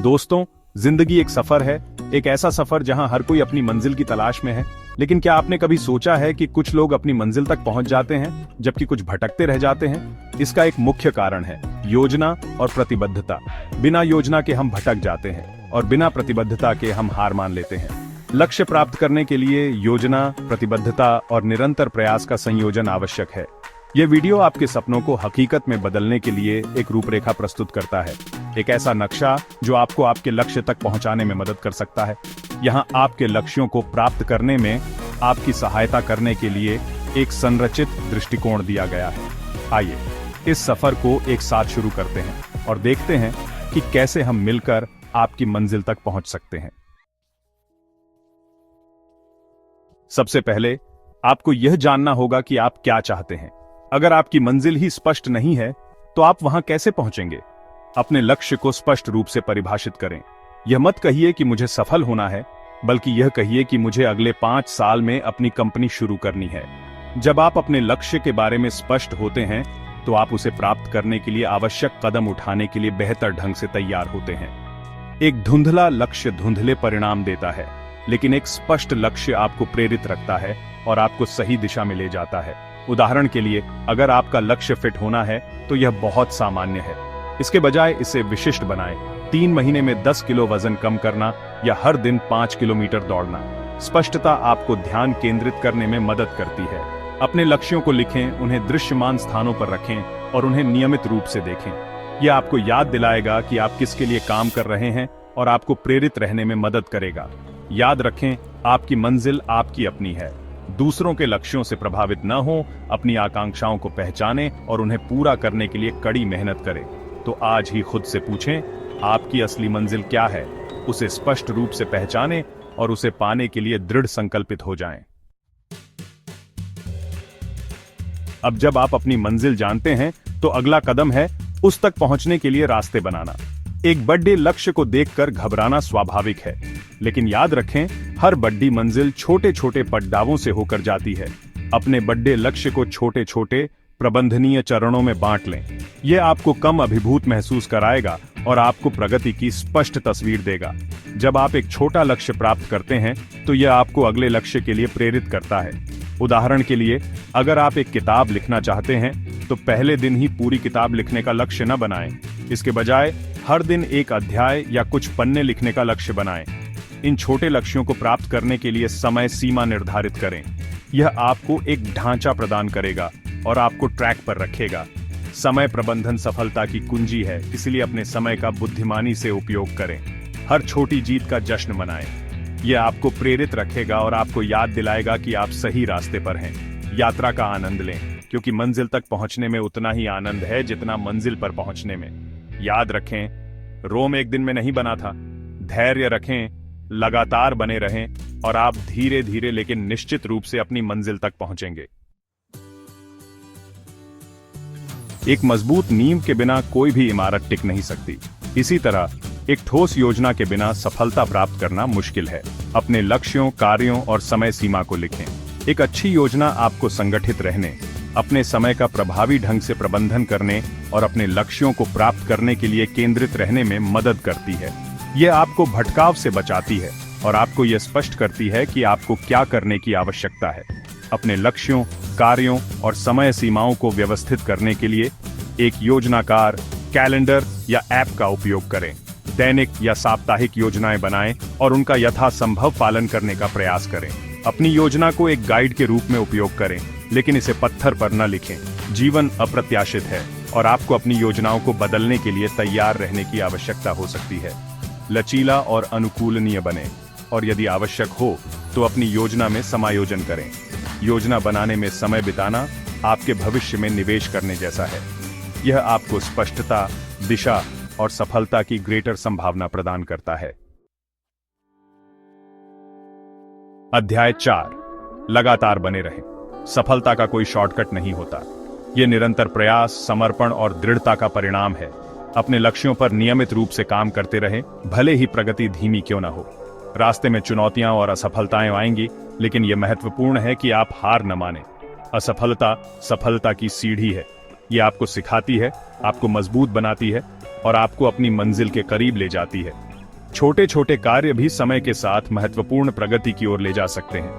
दोस्तों, जिंदगी एक सफर है, एक ऐसा सफर जहां हर कोई अपनी मंजिल की तलाश में है। लेकिन क्या आपने कभी सोचा है कि कुछ लोग अपनी मंजिल तक पहुंच जाते हैं जबकि कुछ भटकते रह जाते हैं? इसका एक मुख्य कारण है योजना और प्रतिबद्धता। बिना योजना के हम भटक जाते हैं और बिना प्रतिबद्धता के हम हार मान लेते हैं। लक्ष्य प्राप्त करने के लिए योजना, प्रतिबद्धता और निरंतर प्रयास का संयोजन आवश्यक है। यह वीडियो आपके सपनों को हकीकत में बदलने के लिए एक रूपरेखा प्रस्तुत करता है, एक ऐसा नक्शा जो आपको आपके लक्ष्य तक पहुंचाने में मदद कर सकता है। यहां आपके लक्ष्यों को प्राप्त करने में आपकी सहायता करने के लिए एक संरचित दृष्टिकोण दिया गया है। आइए इस सफर को एक साथ शुरू करते हैं और देखते हैं कि कैसे हम मिलकर आपकी मंजिल तक पहुंच सकते हैं। सबसे पहले आपको यह जानना होगा कि आप क्या चाहते हैं। अगर आपकी मंजिल ही स्पष्ट नहीं है तो आप वहां कैसे पहुंचेंगे? अपने लक्ष्य को स्पष्ट रूप से परिभाषित करें। यह मत कहिए कि मुझे सफल होना है, बल्कि यह कहिए कि मुझे अगले 5 साल में अपनी कंपनी शुरू करनी है। जब आप अपने लक्ष्य के बारे में स्पष्ट होते हैं तो आप उसे प्राप्त करने के लिए आवश्यक कदम उठाने के लिए बेहतर ढंग से तैयार होते हैं। एक धुंधला लक्ष्य धुंधले परिणाम देता है, लेकिन एक स्पष्ट लक्ष्य आपको प्रेरित रखता है और आपको सही दिशा में ले जाता है। उदाहरण के लिए, अगर आपका लक्ष्य फिट होना है तो यह बहुत सामान्य है। इसके बजाय इसे विशिष्ट बनाएं। 3 महीने में 10 किलो वजन कम करना या हर दिन 5 किलोमीटर दौड़ना। स्पष्टता आपको ध्यान केंद्रित करने में मदद करती है। अपने लक्ष्यों को लिखें, उन्हें दृश्यमान स्थानों पर रखें और उन्हें नियमित रूप से देखें। यह आपको याद दिलाएगा कि आप किसके लिए काम कर रहे हैं और आपको प्रेरित रहने में मदद करेगा। याद रखें, आपकी मंजिल आपकी अपनी है। दूसरों के लक्ष्यों से प्रभावित न हो, अपनी आकांक्षाओं को पहचानें और उन्हें पूरा करने के लिए कड़ी मेहनत करें। तो आज ही खुद से पूछें, आपकी असली मंजिल क्या है? उसे स्पष्ट रूप से पहचानें और उसे पाने के लिए दृढ़ संकल्पित हो जाएं। अब जब आप अपनी मंजिल जानते हैं तो अगला कदम है उस तक पहुंचने के लिए रास्ते बनाना। एक बड़े लक्ष्य को देखकर घबराना स्वाभाविक है, लेकिन याद रखें, हर बड़ी मंजिल छोटे छोटे पड़ावों से होकर जाती है। अपने बड़े लक्ष्य को छोटे छोटे प्रबंधनीय चरणों में बांट लें। यह आपको कम अभिभूत महसूस कराएगा और आपको प्रगति की स्पष्ट तस्वीर देगा। जब आप एक छोटा लक्ष्य प्राप्त करते हैं तो यह आपको अगले लक्ष्य के लिए प्रेरित करता है। उदाहरण के लिए, अगर आप एक किताब लिखना चाहते हैं तो पहले दिन ही पूरी किताब लिखने का लक्ष्य न बनाएं। इसके बजाय हर दिन एक अध्याय या कुछ पन्ने लिखने का लक्ष्य बनाएं। इन छोटे लक्ष्यों को प्राप्त करने के लिए समय सीमा निर्धारित करें। यह आपको एक ढांचा प्रदान करेगा और आपको ट्रैक पर रखेगा। समय प्रबंधन सफलता की कुंजी है, इसलिए अपने समय का बुद्धिमानी से उपयोग करें। हर छोटी जीत का जश्न मनाएं। यह आपको प्रेरित रखेगा और आपको याद दिलाएगा कि आप सही रास्ते पर हैं। यात्रा का आनंद लें, क्योंकि मंजिल तक पहुंचने में उतना ही आनंद है जितना मंजिल पर पहुंचने में। याद रखें, रोम एक दिन में नहीं बना था। धैर्य रखें, लगातार बने रहें और आप धीरे धीरे लेकिन निश्चित रूप से अपनी मंजिल तक पहुंचेंगे। एक मजबूत नींव के बिना कोई भी इमारत टिक नहीं सकती। इसी तरह एक ठोस योजना के बिना सफलता प्राप्त करना मुश्किल है। अपने लक्ष्यों, कार्यों और समय सीमा को लिखें। एक अच्छी योजना आपको संगठित रहने, अपने समय का प्रभावी ढंग से प्रबंधन करने और अपने लक्ष्यों को प्राप्त करने के लिए केंद्रित रहने में मदद करती है। यह आपको भटकाव से बचाती है और आपको यह स्पष्ट करती है कि आपको क्या करने की आवश्यकता है। अपने लक्ष्यों, कार्यों और समय सीमाओं को व्यवस्थित करने के लिए एक योजनाकार, कैलेंडर या ऐप का उपयोग करें। दैनिक या साप्ताहिक योजनाएं बनाएं और उनका यथासंभव पालन करने का प्रयास करें। अपनी योजना को एक गाइड के रूप में उपयोग करें, लेकिन इसे पत्थर पर न लिखें। जीवन अप्रत्याशित है और आपको अपनी योजनाओं को बदलने के लिए तैयार रहने की आवश्यकता हो सकती है। लचीला और अनुकूलनीय बने और यदि आवश्यक हो तो अपनी योजना में समायोजन करें। योजना बनाने में समय बिताना आपके भविष्य में निवेश करने जैसा है। यह आपको स्पष्टता, दिशा और सफलता की ग्रेटर संभावना प्रदान करता है। अध्याय 4, लगातार बने रहें। सफलता का कोई शॉर्टकट नहीं होता। यह निरंतर प्रयास, समर्पण और दृढ़ता का परिणाम है। अपने लक्ष्यों पर नियमित रूप से काम करते रहें, भले ही प्रगति धीमी क्यों न हो। रास्ते में चुनौतियां और असफलताएं आएंगी, लेकिन यह महत्वपूर्ण है कि आप हार न मानें। असफलता सफलता की सीढ़ी है। यह आपको सिखाती है, आपको मजबूत बनाती है और आपको अपनी मंजिल के करीब ले जाती है। छोटे छोटे कार्य भी समय के साथ महत्वपूर्ण प्रगति की ओर ले जा सकते हैं।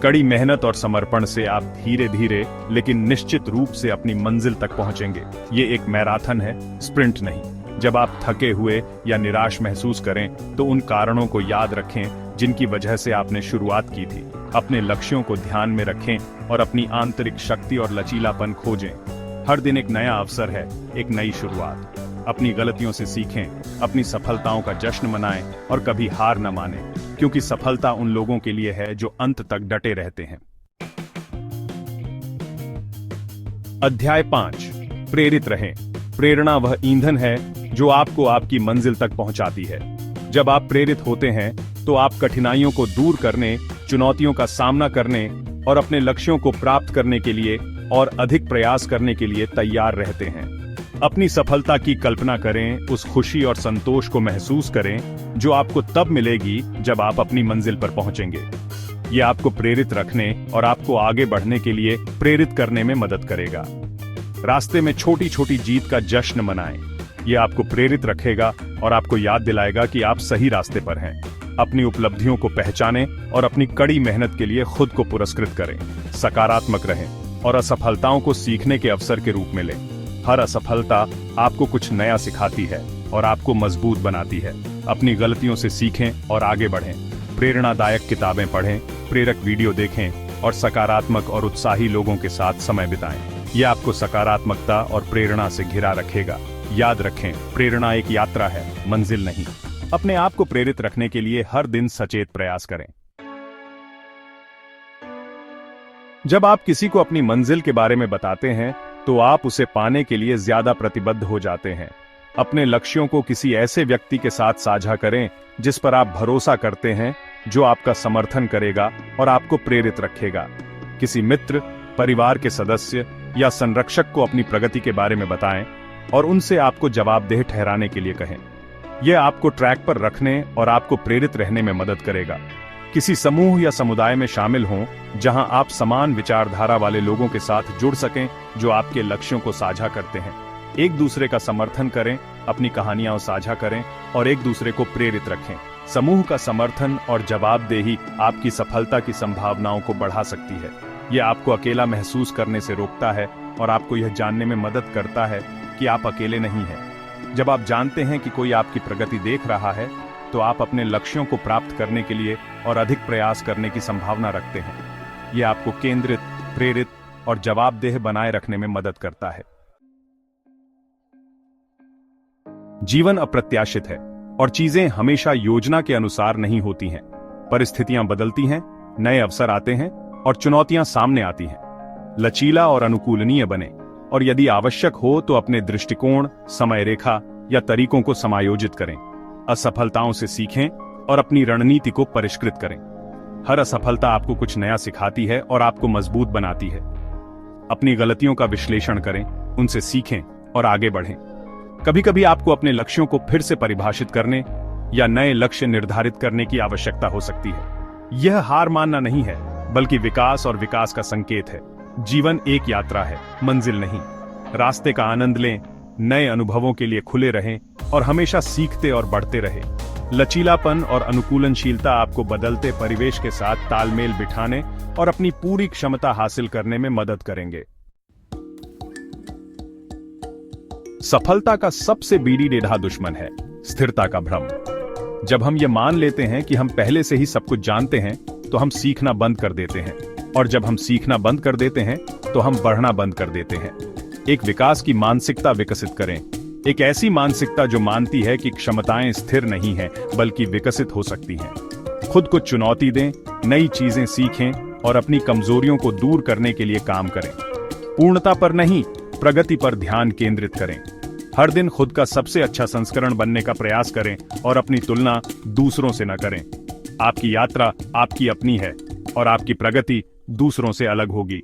कड़ी मेहनत और समर्पण से आप धीरे धीरे लेकिन निश्चित रूप से अपनी मंजिल तक पहुंचेंगे। ये एक मैराथन है, स्प्रिंट नहीं। जब आप थके हुए या निराश महसूस करें तो उन कारणों को याद रखें जिनकी वजह से आपने शुरुआत की थी। अपने लक्ष्यों को ध्यान में रखें और अपनी आंतरिक शक्ति और लचीलापन खोजें। हर दिन एक नया अवसर है, एक नई शुरुआत। अपनी गलतियों से सीखें, अपनी सफलताओं का जश्न मनाएं और कभी हार न मानें, क्योंकि सफलता उन लोगों के लिए है जो अंत तक डटे रहते हैं। अध्याय 5, प्रेरित रहें। प्रेरणा वह ईंधन है जो आपको आपकी मंजिल तक पहुंचाती है। जब आप प्रेरित होते हैं तो आप कठिनाइयों को दूर करने, चुनौतियों का सामना करने और अपने लक्ष्यों को प्राप्त करने के लिए और अधिक प्रयास करने के लिए तैयार रहते हैं। अपनी सफलता की कल्पना करें, उस खुशी और संतोष को महसूस करें जो आपको तब मिलेगी जब आप अपनी मंजिल पर पहुंचेंगे। ये आपको प्रेरित रखने और आपको आगे बढ़ने के लिए प्रेरित करने में मदद करेगा। रास्ते में छोटी छोटी जीत का जश्न मनाएं। ये आपको प्रेरित रखेगा और आपको याद दिलाएगा कि आप सही रास्ते पर हैं। अपनी उपलब्धियों को पहचानें और अपनी कड़ी मेहनत के लिए खुद को पुरस्कृत करें। सकारात्मक रहें और असफलताओं को सीखने के अवसर के रूप में लें। हर असफलता आपको कुछ नया सिखाती है और आपको मजबूत बनाती है। अपनी गलतियों से सीखें और आगे बढ़ें। प्रेरणादायक किताबें पढ़ें, प्रेरक वीडियो देखें और सकारात्मक और उत्साही लोगों के साथ समय बिताएं। यह आपको सकारात्मकता और प्रेरणा से घिरा रखेगा। याद रखें, प्रेरणा एक यात्रा है, मंजिल नहीं। अपने आप को प्रेरित रखने के लिए हर दिन सचेत प्रयास करें। जब आप किसी को अपनी मंजिल के बारे में बताते हैं तो आप उसे पाने के लिए ज्यादा प्रतिबद्ध हो जाते हैं। अपने लक्ष्यों को किसी ऐसे व्यक्ति के साथ साझा करें जिस पर आप भरोसा करते हैं, जो आपका समर्थन करेगा और आपको प्रेरित रखेगा। किसी मित्र, परिवार के सदस्य या संरक्षक को अपनी प्रगति के बारे में बताएं और उनसे आपको जवाबदेह ठहराने के लिए कहें। यह आपको ट्रैक पर रखने और आपको प्रेरित रहने में मदद करेगा। किसी समूह या समुदाय में शामिल हों जहां आप समान विचारधारा वाले लोगों के साथ जुड़ सकें जो आपके लक्ष्यों को साझा करते हैं। एक दूसरे का समर्थन करें, अपनी कहानियां साझा करें और एक दूसरे को प्रेरित रखें। समूह का समर्थन और जवाबदेही आपकी सफलता की संभावनाओं को बढ़ा सकती है। यह आपको अकेला महसूस करने से रोकता है और आपको यह जानने में मदद करता है कि आप अकेले नहीं हैं। जब आप जानते हैं कि कोई आपकी प्रगति देख रहा है तो आप अपने लक्ष्यों को प्राप्त करने के लिए और अधिक प्रयास करने की संभावना रखते हैं। यह आपको केंद्रित, प्रेरित और जवाबदेह बनाए रखने में मदद करता है। जीवन अप्रत्याशित है और चीजें हमेशा योजना के अनुसार नहीं होती हैं। परिस्थितियां बदलती हैं, नए अवसर आते हैं और चुनौतियां सामने आती हैं। लचीला और अनुकूलनीय बने और यदि आवश्यक हो तो अपने दृष्टिकोण, समय रेखा या तरीकों को समायोजित करें। असफलताओं से सीखें और अपनी रणनीति को परिष्कृत करें। हर असफलता आपको कुछ नया सिखाती है और आपको मजबूत बनाती है। अपनी गलतियों का विश्लेषण करें, उनसे सीखें और आगे बढ़ें। कभी कभी आपको अपने लक्ष्यों को फिर से परिभाषित करने या नए लक्ष्य निर्धारित करने की आवश्यकता हो सकती है। यह हार मानना नहीं है, बल्कि विकास और विकास का संकेत है। जीवन एक यात्रा है, मंजिल नहीं। रास्ते का आनंद लें, नए अनुभवों के लिए खुले रहें और हमेशा सीखते और बढ़ते रहें। लचीलापन और अनुकूलनशीलता आपको बदलते परिवेश के साथ तालमेल बिठाने और अपनी पूरी क्षमता हासिल करने में मदद करेंगे। सफलता का सबसे बीड़ी-टेढ़ा दुश्मन है स्थिरता का भ्रम। जब हम ये मान लेते हैं कि हम पहले से ही सब कुछ जानते हैं तो हम सीखना बंद कर देते हैं, और जब हम सीखना बंद कर देते हैं तो हम बढ़ना बंद कर देते हैं। एक विकास की मानसिकता विकसित करें। एक ऐसी मानसिकता जो मानती है कि क्षमताएं स्थिर नहीं हैं बल्कि विकसित हो सकती हैं। खुद को चुनौती दें, नई चीजें सीखें और अपनी कमजोरियों को दूर करने के लिए काम करें। पूर्णता पर नहीं, प्रगति पर ध्यान केंद्रित करें। हर दिन खुद का सबसे अच्छा संस्करण बनने का प्रयास करें और अपनी तुलना दूसरों से न करें। आपकी यात्रा आपकी अपनी है और आपकी प्रगति दूसरों से अलग होगी।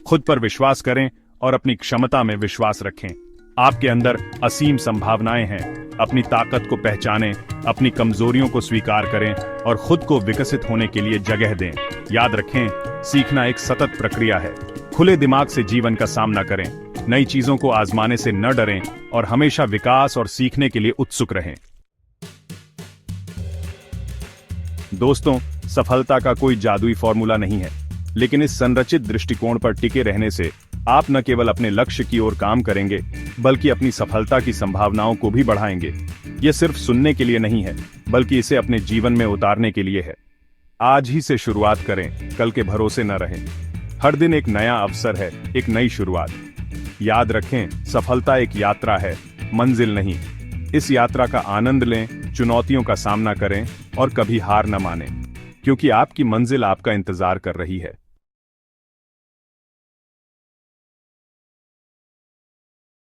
खुद पर विश्वास करें और अपनी क्षमता में विश्वास रखें। आपके अंदर असीम संभावनाएं हैं। अपनी ताकत को पहचानें, अपनी कमजोरियों को स्वीकार करें और खुद को विकसित होने के लिए जगह दें। याद रखें, सीखना एक सतत प्रक्रिया है। खुले दिमाग से जीवन का सामना करें, नई चीजों को आजमाने से न डरें और हमेशा विकास और सीखने के लिए उत्सुक रहें। दोस्तों, सफलता का कोई जादुई फॉर्मूला नहीं है, लेकिन इस संरचित दृष्टिकोण पर टिके रहने से आप न केवल अपने लक्ष्य की ओर काम करेंगे, बल्कि अपनी सफलता की संभावनाओं को भी बढ़ाएंगे। यह सिर्फ सुनने के लिए नहीं है, बल्कि इसे अपने जीवन में उतारने के लिए है। आज ही से शुरुआत करें, कल के भरोसे न रहें। हर दिन एक नया अवसर है, एक नई शुरुआत। याद रखें, सफलता एक यात्रा है, मंजिल नहीं। इस यात्रा का आनंद लें, चुनौतियों का सामना करें और कभी हार न मानें, क्योंकि आपकी मंजिल आपका इंतजार कर रही है।